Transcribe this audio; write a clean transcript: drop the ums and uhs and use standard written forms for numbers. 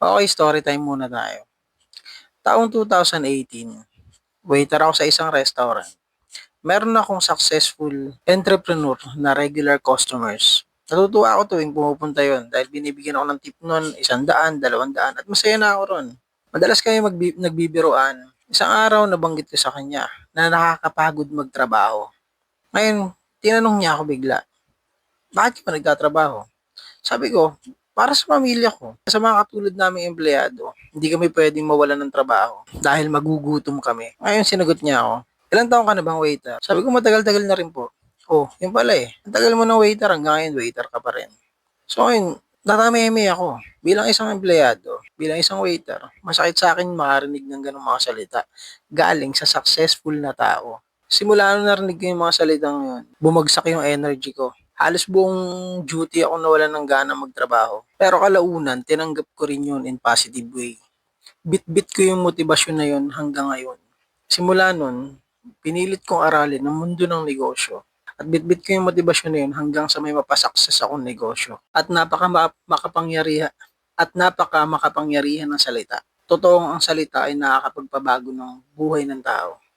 Okay, story time muna tayo. Taong 2018, waiter ako sa isang restaurant. Meron akong successful entrepreneur na regular customers. Natutuwa ako tuwing pumupunta yon dahil binibigyan ako ng tip nun, 100, 200 at masaya na ako ron. Madalas kami nagbibiroan. Isang araw nabanggit ko sa kanya na nakakapagod magtrabaho. Ngayon, tinanong niya ako bigla, bakit ka ba nagtatrabaho? Sabi ko, para sa pamilya ko, sa mga katulad naming empleyado, hindi kami pwedeng mawalan ng trabaho dahil magugutom kami. Ngayon sinagot niya ako, ilang taon ka na bang waiter? Sabi ko, matagal-tagal na rin po. Oh, yun pala eh. Ang tagal mo ng waiter, hanggang ngayon waiter ka pa rin. So ngayon, natameme ako. Bilang isang empleyado, bilang isang waiter, masakit sa akin makarinig ng ganong mga salita galing sa successful na tao. Simula nung narinig ko yung mga salitang yun, bumagsak yung energy ko. Halos buong duty ako nawalan ng gana magtrabaho. Pero kalaunan, tinanggap ko rin yun in positive way. Bit-bit ko yung motibasyon na yun hanggang ngayon. Simula nun, pinilit kong aralin ang mundo ng negosyo. At bit-bit ko yung motibasyon na yun hanggang sa may mapasuccess akong negosyo. Napaka makapangyarihan ng salita. Totoong ang salita ay nakakapagpabago ng buhay ng tao.